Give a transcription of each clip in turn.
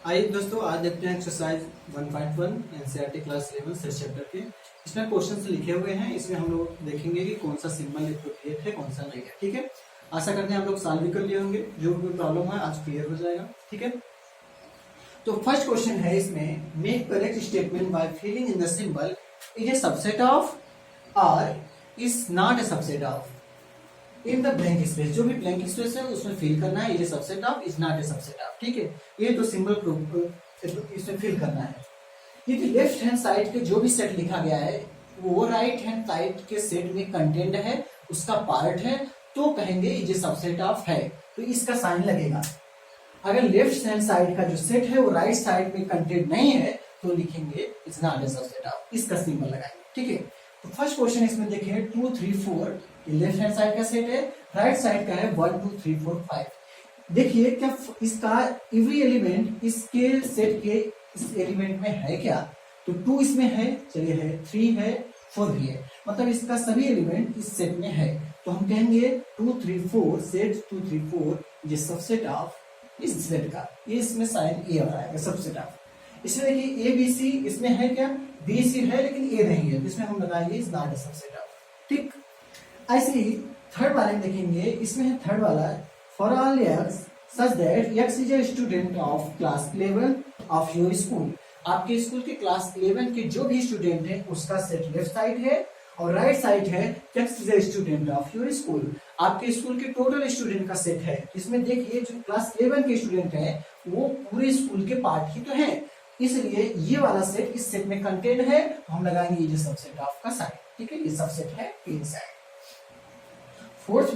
आइए दोस्तों, आज देखते हैं एक्सरसाइज 1.1 एनसीईआरटी क्लास 11 से चैप्टर के। इसमें क्वेश्चंस लिखे हुए हैं। इसमें हम लोग देखेंगे कि कौन सा सिंबल एप्रोप्रिएट है, कौन सा नहीं है। ठीक है, आशा करते हैं आप लोग सॉल्व भी कर लिए होंगे। जो भी प्रॉब्लम है आज क्लियर हो जाएगा। ठीक है, तो फर्स्ट क्वेश्चन है इसमें, make correct statement by filling in the symbol is a subset of और is not a subset of in the blank space. जो भी ब्लैंक स्पेस है उसमें फिल करना है, ये subset of, is not a subset of. ठीक है, ये तो सिंबल इसमें फिल करना है। यदि लेफ्ट हैंड साइड के जो भी सेट लिखा गया है वो राइट हैंड साइड के सेट में कंटेंट है, उसका पार्ट है, तो कहेंगे ये सबसेट ऑफ है, तो इसका साइन लगेगा। अगर लेफ्ट हैंड साइड का जो सेट है वो राइट साइड में कंटेंट नहीं है तो लिखेंगे it's not a subset of, इसका सिंबल लगाएंगे। ठीक है, तो फर्स्ट क्वेश्चन इसमें देखिए 2 3 4 लेफ्ट हैंड साइड का सेट है, राइट साइड का है 1 2 3 4 5। देखिए क्या इसका एवरी एलिमेंट इसके सेट के इस एलिमेंट में है क्या? तो 2 इसमें है, चलिए है, 3 है, 4 भी है, मतलब इसका सभी एलिमेंट इस सेट में है। तो हम कहेंगे 2 3 4 सेट 2 3 4 ये सबसेट ऑफ इस सेट का, ये इसमें साइन ए आ रहा है सबसेट ऑफ। इसमें देखिए ए बी सी इसमें है क्या? बी सी है लेकिन ए नहीं है, तो इसमें हम लगाएंगे is not a subset of. ठीक, ऐसे ही थर्ड वाले में देखेंगे, इसमें है थर्ड वाला, for all x such that x is a student of class 11 of your school. आपके स्कूल के क्लास 11 के जो भी स्टूडेंट है उसका सेट लेफ्ट साइड है और राइट साइड है x is a student of your school. आपके स्कूल के टोटल स्टूडेंट का सेट है। इसमें देखिए जो क्लास 11 के स्टूडेंट है वो पूरे स्कूल के पार्ट ही तो है, इसलिए ये वाला सेट इस सेट में कंटेंट है, तो हम लगाएंगे ये सबसेट ऑफ का साइन। ठीक है, ये सबसेट है प्लेन साइड। फोर्थ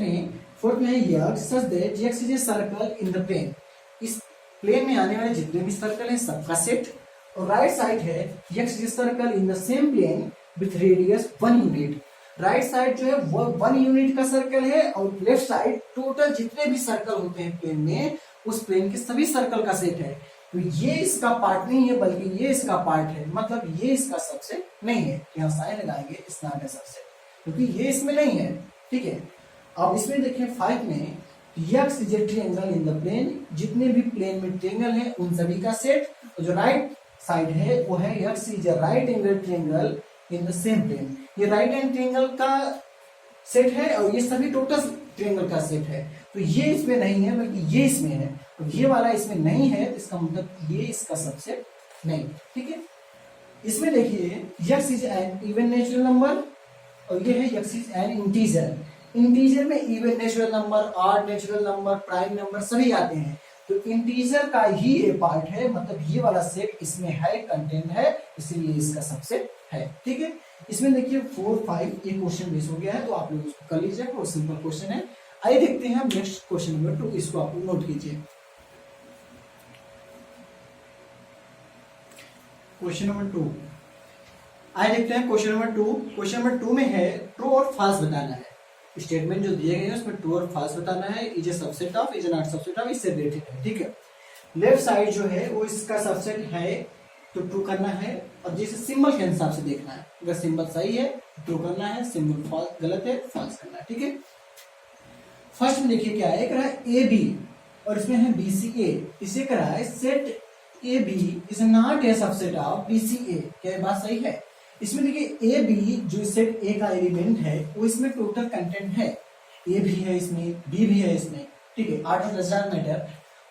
में है X such that X is a circle in the plane. इस प्लेन में आने वाले जितने भी सर्कल हैं सबका सेट, और राइट साइड है x is a circle in the same plane with radius 1 unit. Right side जो है वो 1 यूनिट का सर्कल है और लेफ्ट साइड टोटल जितने भी सर्कल होते हैं प्लेन में उस प्लेन के सभी सर्कल का सेट है। तो ये इसका पार्ट नहीं है बल्कि ये इसका पार्ट है, मतलब ये इसका सबसेट नहीं है। यहाँ साइन लगाएंगे इट्स नॉट ए सबसेट, क्योंकि ये इसमें नहीं है। ठीक है, अब इसमें देखिए 5 में X is a triangle in the plane. जितने भी प्लेन में ट्रायंगल है उन सभी का सेट, और जो राइट साइड है वो है x is a right angle triangle in the same plane. ये राइट एंगल ट्रायंगल का सेट है और ये सभी टोटल ट्रायंगल का सेट है। तो ये इसमें नहीं है बल्कि ये इसमें है, और ये वाला इसमें नहीं है, तो इसका मतलब ये इसका सबसेट नहीं। ठीक है, इसमें देखिए x is an even natural number और ये है x is an integer. Integer में even natural number, odd natural number, prime number सभी आते हैं, तो इंटीजर का ही ये पार्ट है, मतलब ये वाला सेट इसमें है, कंटेंट है, इसलिए इसका सबसेट है। ठीक है, इसमें देखिए 4 5 ये क्वेश्चन बेस हो गया है, तो आप लोग उसको कर लीजिए, बहुत सिंपल क्वेश्चन है। आइए देखते हैं हम नेक्स्ट क्वेश्चन नंबर 2, इसको आप नोट कीजिए। क्वेश्चन नंबर 2, आइए देखते हैं क्वेश्चन नंबर 2। क्वेश्चन नंबर 2 में है ट्रू और फॉल्स बताना है। स्टेटमेंट जो दिए गए हैं उसमें ट्रू और फॉल्स बताना है। Is a subset of, is a not subset of, इससे रिलेटेड है। ठीक है, लेफ्ट साइड जो है वो इसका सबसेट है तो ट्रू करना है, और जैसे सिंबल के हिसाब से देखना है। अगर सिंबल सही है ट्रू करना है, सिंबल फॉल्स गलत है फॉल्स करना है। ठीक है, फर्स्ट में देखिए क्या है, करा है ए बी और इसमें है बी सी ए। इसे करा है set A B is not a subset of B C A. क्या बात सही है? इसमें देखिए ए बी जो सेट ए का एलिमेंट है वो इसमें टोटल कंटेंट है, ए भी है इसमें, बी भी है इसमें। ठीक है, आर्ट डज नॉट मैटर,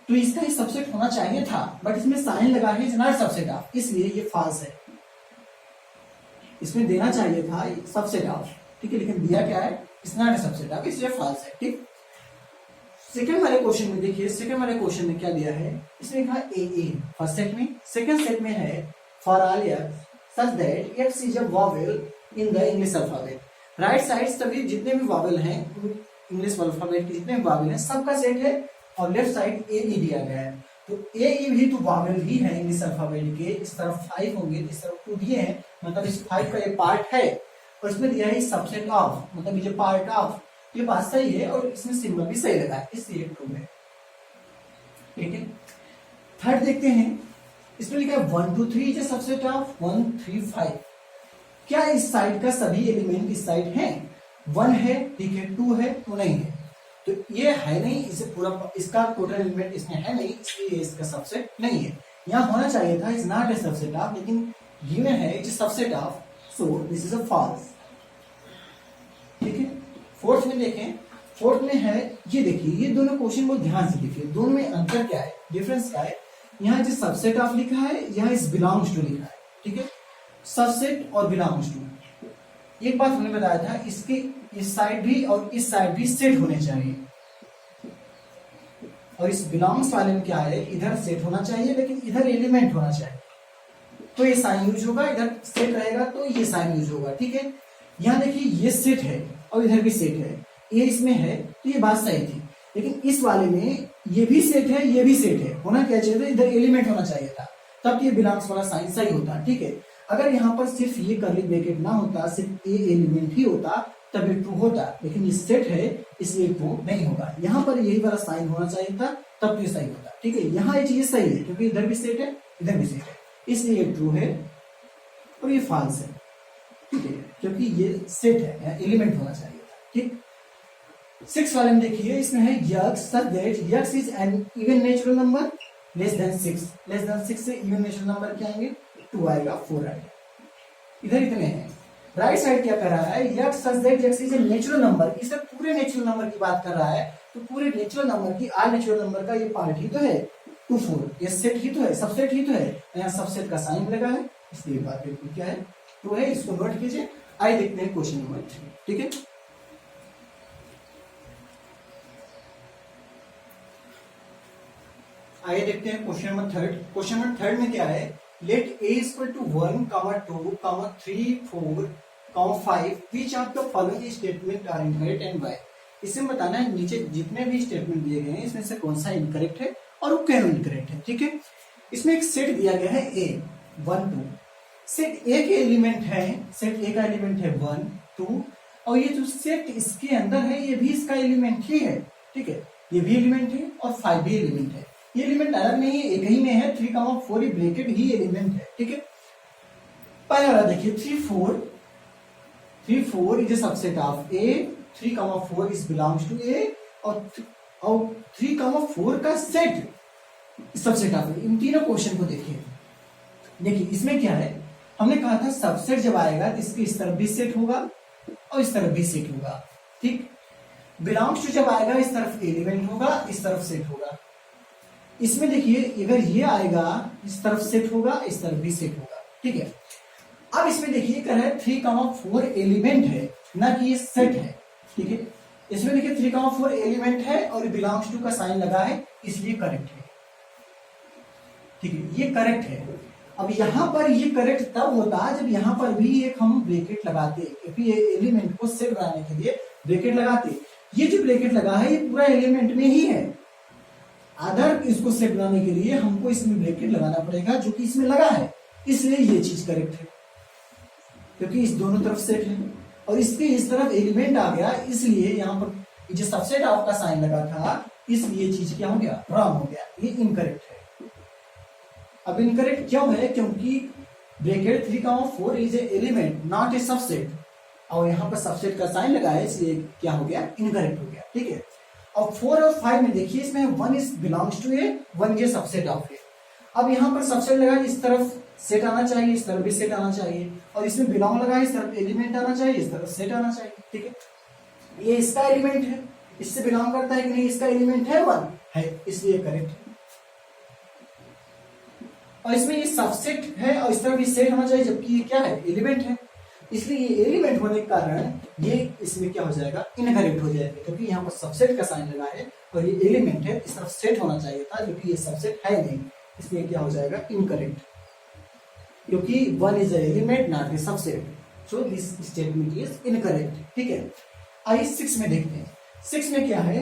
तो इसका ही सबसेट होना चाहिए था, बट इसमें साइन लगा है इज नॉट सबसेट ऑफ, इसलिए ये फॉल्स है। इसमें देना चाहिए था सबसेट ऑफ, ठीक है, लेकिन दिया क्या है, is not a subset of, इसलिए फॉल्स है। ठीक, सेकंड वाले क्वेश्चन में देखिए, सेकंड वाले क्वेश्चन में क्या दिया है, इसमें कहा ए फर्स्ट सेट में, सेकंड सेट में है for all x such that x is a vowel in the English alphabet. Right side सभी जितने भी वावेल हैं इंग्लिश अल्फाबेट के जितने भी वावेल हैं सबका सेट है, और लेफ्ट साइड ए ई दिया गया है, तो ए ई भी तो वावेल ही है इंग्लिश अल्फाबेट के। इस तरफ 5 होंगे, इस तरफ 2 दिए हैं, मतलब इस 5 का ये पार्ट है, और इसमें दिया है सबसेट ऑफ, मतलब ये पार्ट ऑफ। ये बात सही है और इसमें सिंबल भी सही लगा है, इसलिए ट्रू है। ठीक है, थर्ड देखते हैं, इसमें लिखा है 1 2 3 इज ए सबसेट ऑफ 1 3 5। क्या इस साइड का सभी एलिमेंट इस साइड हैं? 1 है, ठीक है, 2 है, 2 नहीं है, तो ये है नहीं, इसे पूरा इसका टोटल एलिमेंट इसमें है नहीं, इसलिए इसका सबसेट नहीं है। यहाँ होना चाहिए था is not a subset of, लेकिन गिवन है it is subset of, so this is a false. ठीक है, फोर्थ में देखें, फोर्थ में है ये देखिए, ये दोनों क्वेश्चन बहुत ध्यान से देखिए, दोनों में अंतर क्या है, डिफरेंस क्या है। यहाँ जो सबसेट ऑफ लिखा है, यहाँ इस बिलोंग्स टू लिखा है। ठीक है, सबसेट और बिलोंग्स टू। एक बात हमने बताया था, इसके इस साइड भी और इस साइड भी सेट होने चाहिए, और इस बिलोंग्स वाले में क्या है, इधर सेट होना चाहिए लेकिन इधर एलिमेंट होना चाहिए, तो ये साइन यूज होगा, इधर सेट रहेगा तो ये साइन यूज होगा। ठीक है, यहाँ देखिए ये सेट है और इधर भी सेट है, ये इसमें है तो ये बात सही थी, लेकिन इस वाले में ये भी सेट है ये भी सेट है, होना क्या चाहिए था, इधर एलिमेंट होना चाहिए था, तब ये बिलोंग्स वाला साइन सही होता। ठीक है, अगर यहाँ पर सिर्फ ये कर्ली ब्रैकेट ना होता, सिर्फ ए एलिमेंट ही होता, तब ये ट्रू होता, लेकिन ये सेट है इसलिए ट्रू नहीं होगा। यहाँ पर यही वाला साइन होना चाहिए था, तब ये सही होता। ठीक है, यहाँ ये चीज सही है क्योंकि इधर भी सेट है इधर भी सेट है, इसलिए ये ट्रू है और ये फॉल्स है। ठीक है, क्योंकि ये सेट है, एलिमेंट होना चाहिए था। ठीक, 6 वाले में देखिए, इसमें है X such that X is an even natural number less than 6। Less than 6 से इवन नेचुरल नंबर क्या आएंगे, 2 आएगा, 4 आएगा, इधर इतने हैं। राइट साइड क्या कर रहा है, X such that X is a natural number, इससे पूरे नेचुरल नंबर की बात कर रहा है, तो पूरे नेचुरल नंबर की आल नेचुरल नंबर का ये पार्ट ही तो है 2 4, ये सेट ही तो है, सबसेट ही तो है, यहाँ सबसेट का साइन लगा है, इसलिए बात बिल्कुल क्या है, ट्रू है, इसको नोट कीजिए। आइए देखते हैं क्वेश्चन नंबर 3। ठीक है, आइए देखते हैं क्वेश्चन नंबर 3। क्वेश्चन नंबर 3 में क्या है, let a equal to 1, 2, 3, 4, 5 which of the following statement are incorrect and why. इसमें बताना है नीचे जितने भी स्टेटमेंट दिए गए हैं इसमें से कौन सा इनकरेक्ट है और वो क्यों इनकरेक्ट है। ठीक है, इसमें एक सेट दिया गया है a 1 2, सेट ए के एलिमेंट है, सेट ए का एलिमेंट है 1 2, और ये जो सेट इसके अंदर है ये भी इसका एलिमेंट ही है। ठीक है, ये भी एलिमेंट है और 5 भी एलिमेंट है, ये एलिमेंट अलग नहीं है, एक ही में है, 3, 4 ब्रैकेट ही एलिमेंट है। ठीक है, पहले वाला देखिए 3 4 is a subset of A, 3, 4 is belongs to A, और 3, 4 का सेट सबसेट ऑफ ए। इन तीनों क्वेश्चन को देखिए इसमें क्या है, हमने कहा था सबसेट जब आएगा तो इसके इस तरफ भी सेट होगा और इस तरफ भी सेट होगा। ठीक, बिलोंग्स टू जब आएगा इस तरफ एलिमेंट होगा इस तरफ सेट होगा। इसमें देखिए अगर ये आएगा इस तरफ सेट होगा इस तरफ भी सेट होगा। ठीक है, अब इसमें देखिए कर है 3, 4 एलिमेंट है, ना कि ये सेट है। ठीक है, इसमें देखिए 3, 4 एलिमेंट है और बिलोंग्स टू का साइन लगा है, इसलिए करेक्ट है। ठीक है, ये करेक्ट है। अब यहां पर ये करेक्ट तब होता जब यहां पर भी एक हम ब्रैकेट लगाते, क्योंकि ये एलिमेंट को सेट बनाने के लिए ब्रैकेट लगाते। ये जो ब्रैकेट लगा है ये पूरा एलिमेंट में ही है, अदर इसको सेट बनाने के लिए हमको इसमें ब्रैकेट लगाना पड़ेगा जो कि इसमें लगा है, इसलिए ये चीज करेक्ट है, क्योंकि इस दोनों तरफ सेट है और इसके इस तरफ एलिमेंट आ गया, इसलिए यहाँ पर जो सबसेट ऑफ का साइन लगा था, इसलिए चीज क्या हो गया, रॉन्ग हो गया, ये इनकरेक्ट है। अब इनकरेक्ट क्यों है, क्योंकि bracket 3, 4 is A element not a subset, और यहाँ पर सबसेट का साइन लगा है, इसलिए क्या हो गया, इनकरेक्ट हो गया। ठीक है, अब 4 और 5 में देखिए, इसमें 1 इज बिलोंग्स टू ए, 1 ये सबसेट ऑफ ए। अब यहाँ पर सबसेट लगा, इस तरफ सेट आना चाहिए, इस तरफ भी सेट आना चाहिए, और इसमें बिलोंग लगा, इस तरफ एलिमेंट आना चाहिए, इस तरफ सेट आना चाहिए। ठीक है, ये इसका एलिमेंट है, इससे बिलोंग करता है कि नहीं, इसका एलिमेंट है 1 है, इसलिए करेक्ट है। और इसमें ये सबसेट है और इस तरफ भी सेट होना चाहिए, जबकि ये क्या है, एलिमेंट है, इसलिए ये एलिमेंट होने के कारण ये इसमें क्या हो जाएगा, इनकरेक्ट हो जाएगा, क्योंकि यहाँ पर सबसेट का साइन लगा है और ये एलिमेंट है, इस तरफ सेट होना चाहिए था, जो कि ये सबसेट है नहीं, इसलिए क्या हो जाएगा, इनकरेक्ट, क्योंकि 1 is element not a subset, so this statement is incorrect. ठीक है, आइए 6 में देखते हैं। 6 में क्या है,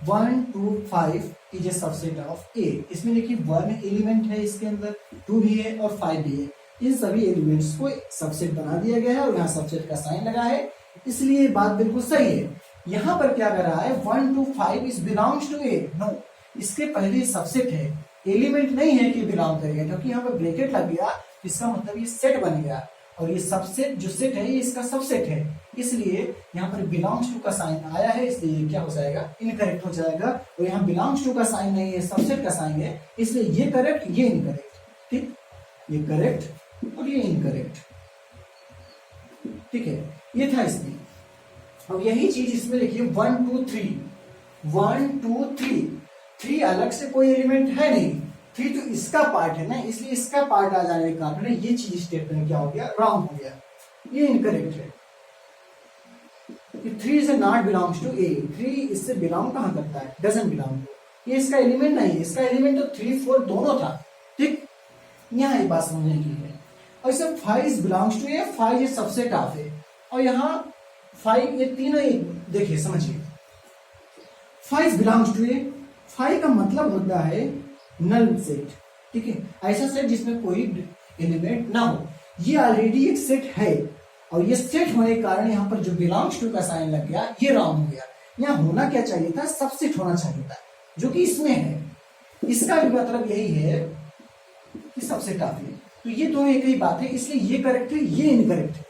1 2 5 इज ए सबसेट ऑफ ए। इसमें देखिए 1 एलिमेंट है, इसके अंदर 2 भी है और 5 भी है, इन सभी एलिमेंट्स को सबसेट बना दिया गया है और यहाँ सबसेट का साइन लगा है, इसलिए बात बिल्कुल सही है। यहाँ पर क्या कर रहा है, 1 2 5 is belongs to A, no, इसके पहले सबसेट है, एलिमेंट नहीं है कि बिलोंग करेगा, क्योंकि यहाँ पर ब्रैकेट लग गया, इसका मतलब ये सेट बन गया, और ये सबसेट जो सेट है ये इसका सबसेट है, इसलिए यहाँ पर बिलोंग्स टू का साइन आया है, इसलिए क्या हो जाएगा, इनकरेक्ट हो जाएगा। और यहाँ बिलोंग्स टू का साइन नहीं है, सबसेट का साइन है, इसलिए ये करेक्ट ये इनकरेक्ट। ठीक, ये करेक्ट और ये इनकरेक्ट, ठीक है, ये था इसमें। अब यही चीज इसमें लिखिए 1 2 3, 1 2 3, 3 अलग से कोई एलिमेंट है नहीं, 3 तो इसका पार्ट है ना, इसलिए इसका पार्ट आ जाने के कारण ये चीज स्टेटमेंट क्या हो गया, रॉन्ग हो गया, ये इनकरेक्ट है। 3 इज नॉट बिलोंग्स टू ए, 3 इससे बिलोंग कहां करता है, डजंट बिलोंग टू, ये इसका एलिमेंट नहीं, इसका एलिमेंट तो 3 4 दोनों था, ठीक, यहाँ एक बात समझने की है। और इसे 5 बिलोंग्स टू ए, 5 ये सबसेट ऑफ है, और यहाँ 5 ये तीनों देखिए समझिए, 5 बिलोंग्स टू ए, 5 का मतलब होता है नल सेट, ठीक है, ऐसा सेट जिसमें कोई एलिमेंट ना हो, ये ऑलरेडी एक सेट है, और ये सेट होने के कारण यहाँ पर जो बिलोंग्स टू का साइन लग गया, ये रॉन्ग हो गया। यहाँ होना क्या चाहिए था, सबसेट होना चाहिए था, जो कि इसमें है, इसका भी मतलब यही है कि सबसेट ऑफ है, तो ये दोनों एक ही बात है, इसलिए ये करेक्ट है, ये इनकरेक्ट है,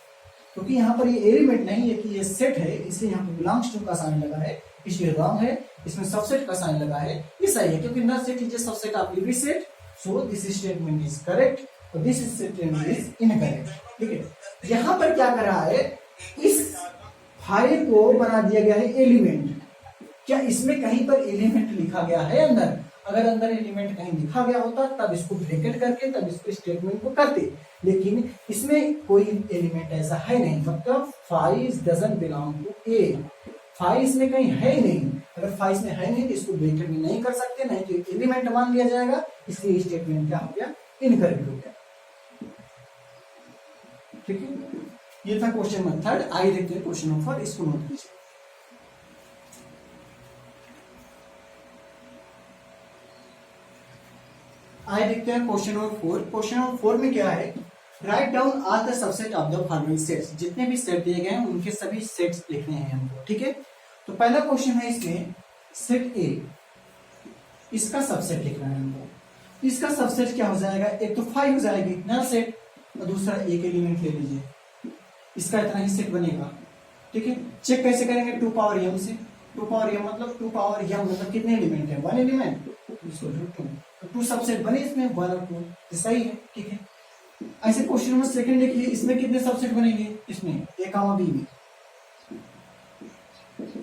क्योंकि यहाँ पर ये एलिमेंट नहीं है कि ये सेट है, इसलिए यहाँ पर बिलोंग्स टू का साइन लगा है, इसलिए रॉन्ग है, इसमें सबसेट का साइन लगा है, ये सही है, क्योंकि null set is a subset of every set, so this statement is correct और दिस स्टेटमेंट इज इनकरेक्ट, ठीक है। यहां पर क्या कर रहा है, इस 5 को बना दिया गया है एलिमेंट, क्या इसमें कहीं पर एलिमेंट लिखा गया है अंदर, अगर अंदर एलिमेंट कहीं लिखा गया होता तब इसको ब्रैकेट करके तब इसको स्टेटमेंट को करते, लेकिन इसमें कोई एलिमेंट ऐसा है नहीं, मतलब 5 डजंट बिलोंग टू ए, 5 इसमें कहीं है ही नहीं, अगर 5 इसमें है नहीं तो इसको ब्रैकेट में नहीं कर सकते, नहीं तो एलिमेंट मान लिया जाएगा, इसलिए स्टेटमेंट क्या हो गया, इनकरेक्ट हो गया, ठीक है। ये था क्वेश्चन मेथड। आइए देखते हैं क्वेश्चन नंबर 4, इसको नोट कीजिए। आइए देखते हैं क्वेश्चन नंबर 4। क्वेश्चन नंबर 4 में क्या है, write down all the subset of the following sets, जितने भी सेट दिए गए हैं उनके सभी सेट्स लिखने हैं हमको, ठीक है। तो पहला क्वेश्चन है इसमें सेट ए, इसका सबसेट लिखना है हमको, इसका सबसेट क्या हो जाएगा, एक तो 5 हो जाएगी नल सेट, और दूसरा एक एलिमेंट ले लीजिए, इसका इतना ही सेट बनेगा, ठीक है। चेक कैसे करेंगे, 2 पावर m से, 2 पावर m मतलब 2 पावर m मतलब कितने एलिमेंट है, 1 एलिमेंट, तो 2 सबसेट बने इसमें 1 और 2, सही है, ठीक है। ऐसे क्वेश्चन नंबर सेकंड देखिए, इसमें कितने सबसेट बनेंगे, इसमें a कामा b में,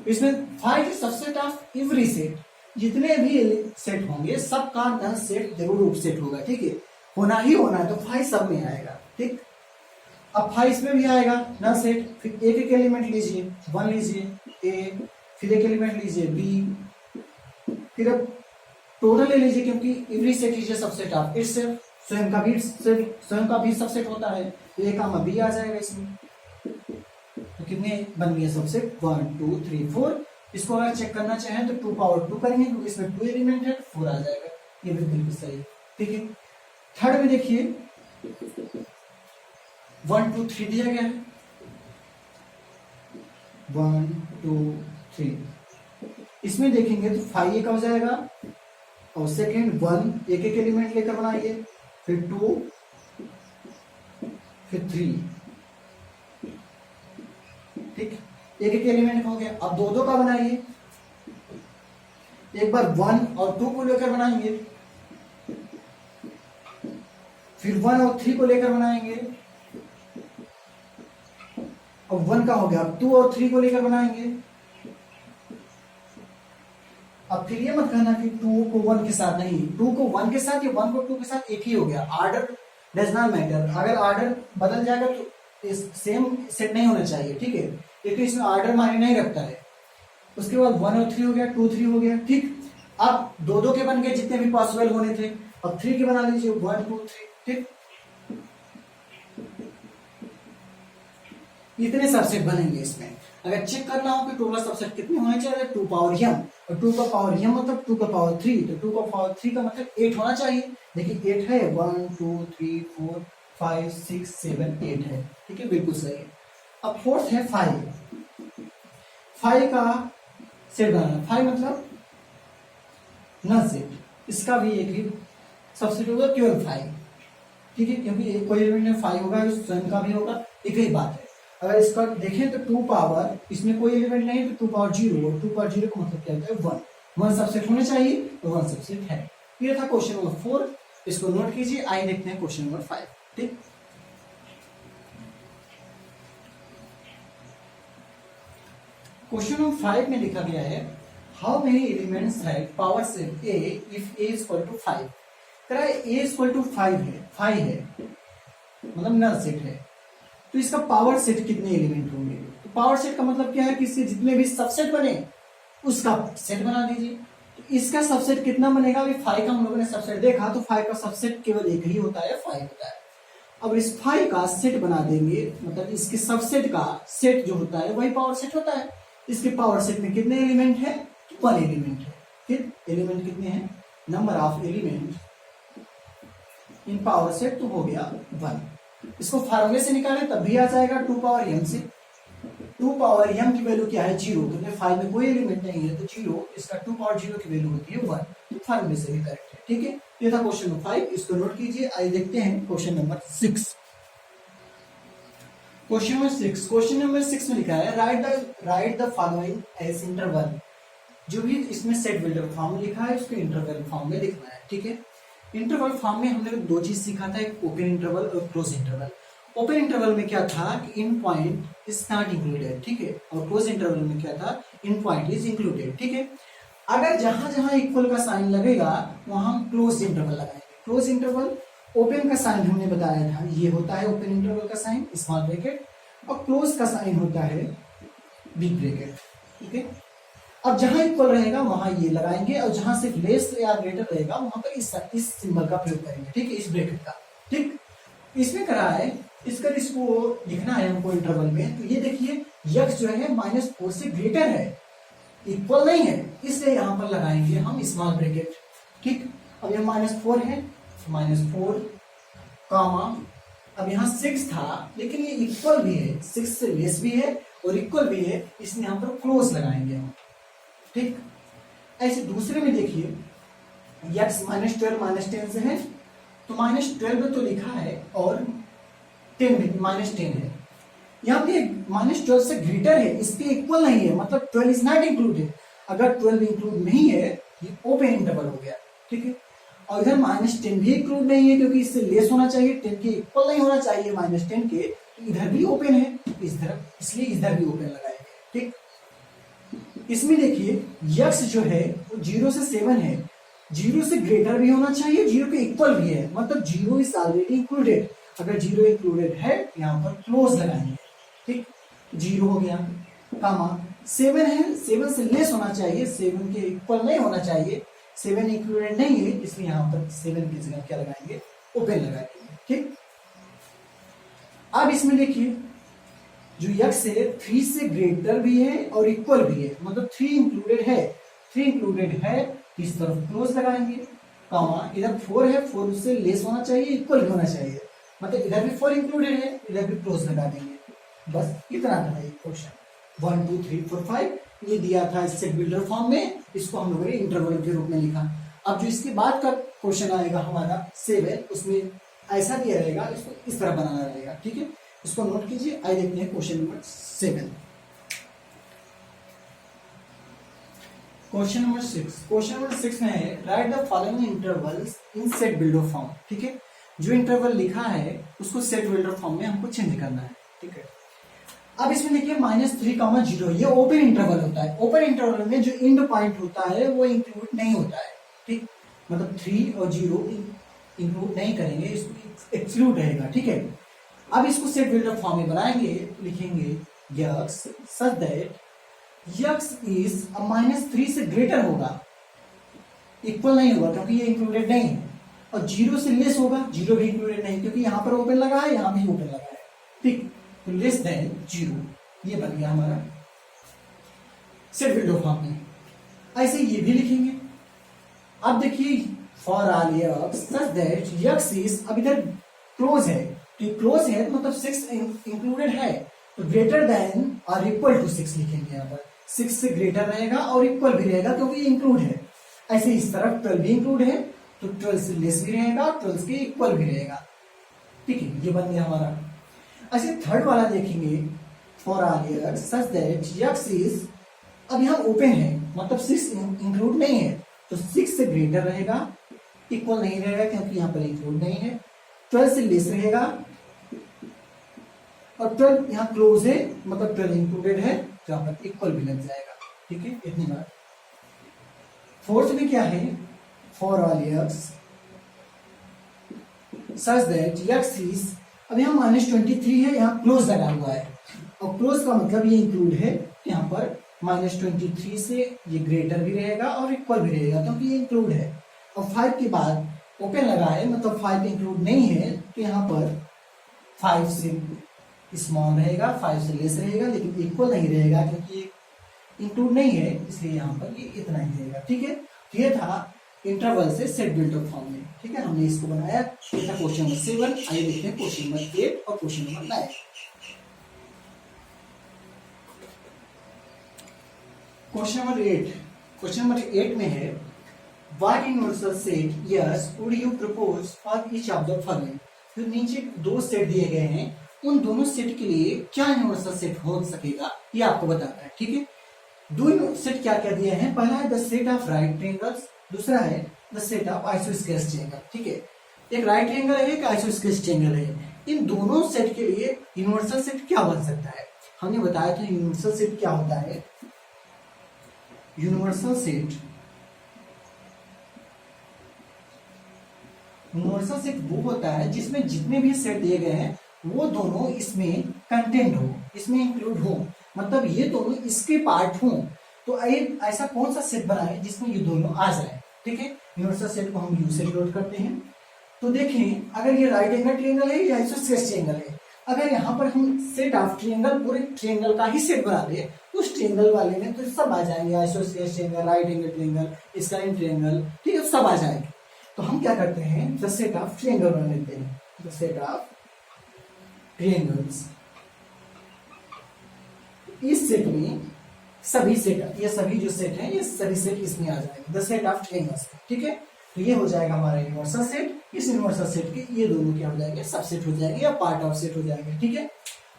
इसमें 5 सबसेट ऑफ एवरी सेट, जितने भी सेट होंगे सबका नल सेट जरूर रूप सेट होगा, ठीक है, होना ही होना है, तो 5 सब में आएगा, ठीक। अब 5 इसमें भी आएगा नल सेट, फिर एक एक एलिमेंट लीजिए, 1 लीजिए a, फिर एक एलिमेंट लीजिए b, फिर अब टोटल ले लीजिए, क्योंकि every set is a subset of itself, स्वयं का भी सबसेट होता है, तो a कामा b आ जाएगा इसमें, तो कितने बन गए सबसेट, 1 2 3 4। इसको अगर चेक करना चाहें तो 2 पावर 2 करेंगे, क्योंकि इसमें 2 एलिमेंट है, 4 आ जाएगा, ये भी बिल्कुल सही है, ठीक है। थर्ड में देखिए 1 2 3 दिया गया है, 1 2 3, इसमें देखेंगे तो 5 का हो जाएगा, और सेकेंड 1 एक एक एलिमेंट लेकर बनाइए, फिर 2, फिर 3, ठीक, एक एक एलिमेंट हो गया। अब 2 2 का बनाइए, एक बार 1 और 2 को लेकर बनाएंगे, फिर 1 और 3 को लेकर बनाएंगे, और 1 का हो गया, अब 2 और 3 को लेकर बनाएंगे। अब फिर ये मत कहना कि 2 को 1 के साथ नहीं, 2 को 1 के साथ या 1 को 2 के साथ एक ही हो गया, ऑर्डर डज नॉट मैटर, अगर ऑर्डर बदल जाएगा तो सेम सेट नहीं होना चाहिए, ठीक है, क्योंकि इसमें ऑर्डर मायने नहीं रखता है। उसके बाद 1 और 3 हो गया, 2 3 हो गया, ठीक। अब 2 2 के बन गए जितने भी पॉसिबल होने थे, अब 3 के बना लीजिए, 1 2 3, ठीक, इतने सबसेट बनेंगे इसमें। अगर चेक करना हो कि टोटल सबसेट कितने होने चाहिए, 2 पावर m, और 2 का पावर m मतलब 2 का पावर 3, तो 2 का पावर 3 का मतलब 8 होना चाहिए, देखिए 8 है, 1 2 3 4 5 6 7 8 है, ठीक है, बिल्कुल सही है। अब फोर्थ है 5 का सेट बनाना, 5 मतलब नल सेट, इसका भी एक ही सबसेट होगा, केवल 5, ठीक है, क्योंकि कोई एलिमेंट में 5 होगा, स्वयं का भी होगा, एक ही बात है। अगर इसका देखें तो 2 पावर, इसमें कोई एलिमेंट नहीं तो 2 पावर 0, और 2 पावर 0 का मतलब क्या होता है, 1 सबसेट होने चाहिए, तो 1 सबसेट है। ये था क्वेश्चन नंबर 4। इसको नोट कीजिए। आइए देखते हैं क्वेश्चन नंबर 5। ठीक, क्वेश्चन नंबर 5 में लिखा गया है हाउ मेनी एलिमेंट्स है power set A if A is equal to 5। कह रहा है ए इज इक्वल टू 5 है मतलब नल सेट है, तो इसका पावर सेट कितने एलिमेंट होंगे। तो पावर सेट का मतलब क्या है कि इसके जितने भी सबसेट बने उसका सेट बना दीजिए। तो इसका सबसेट कितना बनेगा, अभी 5 का हम लोगों ने सबसेट देखा, तो 5 का सबसेट केवल एक ही होता है, 5 होता है। अब इस 5 का सेट बना देंगे, मतलब इसके सबसेट का सेट जो होता है वही पावर सेट होता है। इसके पावर सेट में कितने एलिमेंट है, 1 एलिमेंट है। फिर एलिमेंट कितने हैं, number of element in power set, तो हो गया 1। इसको फार्मूले से निकालें तब भी आ जाएगा 2 पावर m से। 2 पावर m की वैल्यू क्या है, 0, क्योंकि 5 में कोई एलिमेंट नहीं है तो 0, इसका 2 पावर 0 की वैल्यू होती है 1, तो फार्मूले से भी करेक्ट है। ठीक है, ये था क्वेश्चन नंबर 5, इसको नोट कीजिए। आइए देखते हैं क्वेश्चन नंबर 6। क्वेश्चन नंबर 6 में लिखा है write the following as interval. जो भी इसमें सेट बिल्डर फॉर्म लिखा है उसको इंटरवल फॉर्म में लिखना है। ठीक है, इंटरवल फॉर्म में हमने 2 चीज सीखा था, एक ओपन इंटरवल और क्लोज इंटरवल। ओपन इंटरवल में क्या था कि इन पॉइंट इज नॉट इंक्लूडेड, ठीक है, और क्लोज इंटरवल में क्या था, इन पॉइंट इज इंक्लूडेड। ठीक है, अगर जहां जहां इक्वल का साइन लगेगा वहां हम क्लोज इंटरवल लगाएंगे। क्लोज इंटरवल, ओपन का साइन हमने बताया था, ये होता है ओपन इंटरवल का साइन स्मॉल ब्रैकेट, और क्लोज का साइन होता है बिग ब्रैकेट। ठीक है, अब जहां इक्वल रहेगा वहां ये लगाएंगे, और जहां सिर्फ लेस या ग्रेटर रहेगा वहां पर इस सिंबल का प्रयोग करेंगे। ठीक है, इस ब्रैकेट का। ठीक, इसमें करा है इसको लिखना है हमको इंटरवल में। तो ये देखिए यक्स जो है -4 से ग्रेटर है, इक्वल नहीं है, इसलिए यहां पर लगाएंगे हम स्मॉल ब्रैकेट। ठीक, अब ये -4 है, -4 कामा, अब यहाँ 6 था लेकिन ये इक्वल भी है, 6 से लेस भी है और इक्वल भी है, इसलिए यहाँ पर क्लोज लगाएंगे हम। ठीक, ऐसे दूसरे में देखिए यक्स -12 -10 से है, तो -12 तो लिखा है और 10 भी -10 है। यहाँ पे -12 से ग्रेटर है, इसके इक्वल नहीं है, मतलब 12 इज नॉट इंक्लूडेड। अगर 12 इंक्लूड नहीं है ये ओपन इंटरवल हो गया। ठीक है, और इधर -10 भी इंक्लूड नहीं है क्योंकि इससे लेस होना चाहिए, 10 के इक्वल नहीं होना चाहिए -10 के, तो इधर भी ओपन है इस तरफ, इसलिए इधर भी ओपन लगाएंगे। ठीक, इसमें देखिए यक्स जो है वो 0 से 7 है, 0 से ग्रेटर भी होना चाहिए, 0 के इक्वल भी है, मतलब 0 इज ऑलरेडी इंक्लूडेड। अगर 0 इंक्लूडेड है यहाँ पर क्लोज लगाएंगे। ठीक, 0 हो गया, कामा 7 है, 7 से लेस होना चाहिए, 7 के इक्वल नहीं होना चाहिए, 7 इंक्लूडेड नहीं है, इसलिए यहाँ पर 7 की जगह क्या लगाएंगे, ओपन लगाएंगे। ठीक, अब इसमें देखिए जो यक्स है 3 से ग्रेटर भी है और इक्वल भी है, मतलब 3 इंक्लूडेड है, 3 इंक्लूडेड है, इस तरफ क्लोज लगाएंगे, कामा इधर 4 है, 4 उससे लेस होना चाहिए, इक्वल भी होना चाहिए, मतलब इधर भी 4 इंक्लूडेड है, इधर भी क्लोज लगा देंगे। बस इतना था ये क्वेश्चन। 1 2 3 4 5 ये दिया था सेट बिल्डर फॉर्म में, इसको हम लोगों ने इंटरवल के रूप में लिखा। अब जो इसके बाद का क्वेश्चन आएगा हमारा 7, उसमें ऐसा दिया रहेगा, इसको इस तरह बनाना रहेगा। ठीक है, इसको नोट कीजिए। आइए देखते हैं क्वेश्चन नंबर 7। क्वेश्चन नंबर 6 में है write the following intervals in set builder form. ठीक है, जो इंटरवल लिखा है उसको सेट बिल्डर फॉर्म में हमको चेंज करना है। ठीक है, अब इसमें देखिए -3, 0 ये ओपन इंटरवल होता है। ओपन इंटरवल में जो एंड पॉइंट होता है वो इंक्लूड नहीं होता है। ठीक, मतलब 3 और 0 इंक्लूड नहीं करेंगे, इसको एक्सक्लूड रहेगा। ठीक है, अब इसको सेट बिल्डर फॉर्म में बनाएंगे, लिखेंगे x such that X is -3 से ग्रेटर होगा, इक्वल नहीं होगा क्योंकि ये इंक्लूडेड नहीं है, और 0 से लेस होगा, 0 भी इंक्लूडेड नहीं क्योंकि यहाँ पर ओपन लगा है, यहाँ भी ओपन लगा है। ठीक, तो लेस देन 0 ये बन गया हमारा सेट बिल्डर फॉर्म में। ऐसे ये भी लिखेंगे। अब देखिए for all x such that X is, अब इधर क्लोज है, तो क्लोज है तो मतलब 6 इंक्लूडेड है, तो ग्रेटर देन और इक्वल टू 6 लिखेंगे। यहाँ पर 6 से ग्रेटर रहेगा और इक्वल भी रहेगा क्योंकि ये इंक्लूड है। ऐसे इस तरफ 12 भी इंक्लूड है, तो 12 से लेस भी रहेगा, 12 के इक्वल भी रहेगा। ठीक है, ये बन गया हमारा। ऐसे थर्ड वाला देखेंगे for all x such that X is, अब यहाँ ओपन है मतलब 6 इंक्लूड नहीं है, तो 6 से ग्रेटर रहेगा इक्वल नहीं रहेगा क्योंकि यहाँ पर इंक्लूड नहीं है। 12 से लेस रहेगा और 12 यहाँ क्लोज है, मतलब 12 इंक्लूडेड है, तो यहाँ पर इक्वल भी लग जाएगा। ठीक है, इतनी बात। फोर्थ में क्या है, for all x such that x is, अब यहाँ -23 है, यहाँ क्लोज लगा हुआ है और क्लोज का मतलब ये इंक्लूड है, यहाँ पर -23 से ये ग्रेटर भी रहेगा और इक्वल भी रहेगा क्योंकि ये इंक्लूड है। और 5 के बाद ओपन लगा है, मतलब 5 इंक्लूड नहीं है, तो यहाँ पर 5 से स्मॉल रहेगा, 5 से लेस रहेगा, लेकिन इक्वल नहीं रहेगा क्योंकि ये इंक्लूड नहीं है, इसलिए यहाँ पर ये इतना ही रहेगा। ठीक है, तो ये था इंटरवल से सेट बिल्ट अप फॉर्म में। ठीक है, हमने इसको बनाया, ये था क्वेश्चन नंबर 7। आइए देखते हैं क्वेश्चन नंबर 8 और question number 9। Question number 8, question number 8 में है what universal set yes would you propose for each of the following. तो नीचे दो सेट दिए गए हैं, उन दोनों सेट के लिए क्या यूनिवर्सल सेट हो सकेगा ये आपको बताना है। ठीक है, दो सेट क्या क्या दिए हैं, पहला है the set of right triangles, दूसरा है the set of isosceles triangle. ठीक है, एक राइट ट्रायंगल है, एक आइसोस्केलेस ट्रायंगल है। इन दोनों सेट के लिए यूनिवर्सल सेट क्या बन सकता है, हमने बताया था यूनिवर्सल सेट क्या होता है। यूनिवर्सल सेट वो होता है जिसमें जितने भी सेट दिए गए हैं वो दोनों इसमें कंटेंट हो, इसमें इंक्लूड हो, मतलब ये दोनों इसके पार्ट हो। तो ऐसा कौन सा सेट बनाए जिसमें ये दोनों आ जाए। ठीक है, यूनिवर्सल सेट को हम यू से डिनोट करते हैं। तो देखें, अगर ये राइट एंगल ट्रायंगल है या आइसोस्केलेस ट्रायंगल है, अगर यहाँ पर हम सेट ऑफ ट्रायंगल पूरे ट्रायंगल का ही सेट बना दे, उस ट्रायंगल वाले में तो सब आ जाएंगे, isosceles triangle, right angle triangle, square triangle, ठीक है, सब आ जाएंगे। तो हम क्या करते हैं, द सेट ऑफ ट्रायंगल बना लेते हैं, द सेट ऑफ ट्रायंगल्स। इस सेट में सभी सेट, ये सभी जो सेट है ये सभी सेट इसमें आ जाएंगे, द सेट ऑफ ट्रायंगल्स। ठीक है, तो ये हो जाएगा हमारा यूनिवर्सल सेट। इस यूनिवर्सल सेट के ये दोनों क्या हो जाएंगे, सबसेट हो जाएंगे या पार्ट ऑफ सेट हो जाएंगे। ठीक है,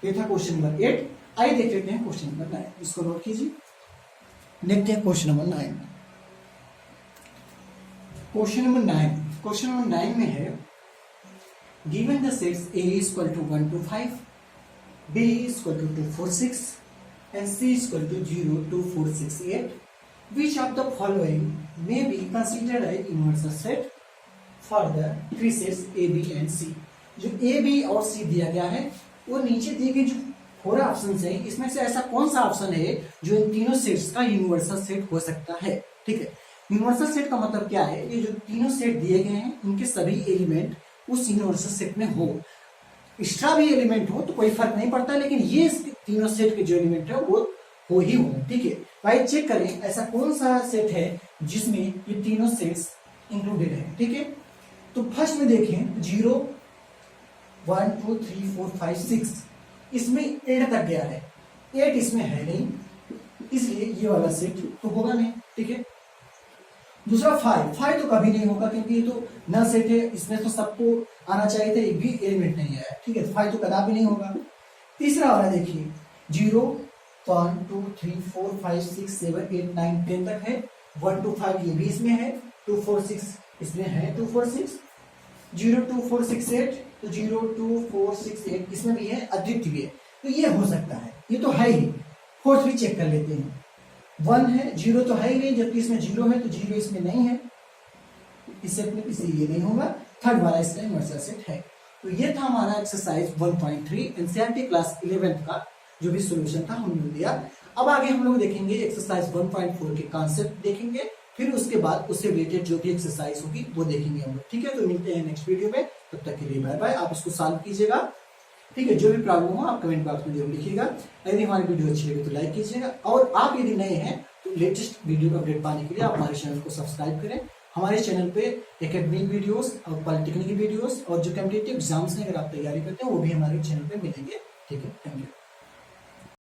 ये था क्वेश्चन नंबर 8। आइए देख लेते हैं क्वेश्चन नंबर 9, इसको नोट कीजिए। देखते हैं question number 9। Question number 9, question number 9 में है given the sets A equal to 1 to 5, B equal to 2 4 6 and C equal to 0 2 4 6 8, which of the following may be considered a universal set for the three sets A, B and C। जो A, B और C दिया गया है वो नीचे दिए गए जो 4 ऑप्शन है, इसमें से ऐसा कौन सा ऑप्शन है जो इन तीनों सेट्स का यूनिवर्सल सेट हो सकता है। ठीक है, यूनिवर्सल सेट का मतलब क्या है, ये जो तीनों सेट दिए गए हैं इनके सभी एलिमेंट उस यूनिवर्सल सेट में हो, एक्स्ट्रा भी एलिमेंट हो तो कोई फर्क नहीं पड़ता, लेकिन ये तीनों सेट के जो एलिमेंट है वो हो ही हो। ठीक है, भाई चेक करें ऐसा कौन सा सेट है जिसमें ये तीनों सेट्स इंक्लूडेड है। ठीक है, तो फर्स्ट में देखें 0 1 2 3 4 5 6, इसमें 8 तक गया है, 8 इसमें है नहीं, इसलिए ये वाला सेट तो होगा नहीं। ठीक है, दूसरा 5 तो कभी नहीं होगा क्योंकि ये तो नल सेट है, इसमें तो सबको आना चाहिए था, एक भी एलिमेंट नहीं आया। ठीक है, 5 तो कदापि नहीं होगा। तीसरा वाला देखिए 0 1 2 3 4 5 6 7 8 9 10 तक है, 1 2 5 ये भी इसमें है, 2 4 6 इसमें है, 2 4 6 0 2 4 6 8, तो 0 2 4 6 8 इसमें भी है, अद्वितीय भी है, तो ये हो सकता है, ये तो है ही। फोर्थ भी चेक कर लेते हैं, 1 है, 0 तो है ही नहीं, जबकि इसमें 0 है तो 0 इसमें नहीं है, इस सेट में इसलिए ये नहीं होगा। थर्ड वाला इसका यूनिवर्सल सेट है। तो ये था हमारा एक्सरसाइज 1.3 एनसीईआरटी क्लास 11 का जो भी सॉल्यूशन था हमने दिया। अब आगे हम लोग देखेंगे एक्सरसाइज 1.4 के कॉन्सेप्ट देखेंगे, फिर उसके बाद उससे रिलेटेड जो भी एक्सरसाइज होगी वो देखेंगे हम लोग। ठीक है, तो मिलते हैं नेक्स्ट वीडियो में, तब तक के लिए बाय बाय। आप इसको सॉल्व कीजिएगा। ठीक है, जो भी प्रॉब्लम हो आप कमेंट बॉक्स में जरूर लिखिएगा। यदि हमारी वीडियो अच्छी लगे तो लाइक कीजिएगा, और आप यदि नए हैं तो लेटेस्ट वीडियो अपडेट पाने के लिए आप हमारे चैनल को सब्सक्राइब करें। हमारे चैनल पे एकेडमिक वीडियोस और पॉलिटेक्निक वीडियोस और जो कॉम्पिटिटिव एग्जाम्स हैं अगर आप तैयारी करते हैं वो भी हमारे चैनल पे मिलेंगे। ठीक है, थैंक यू।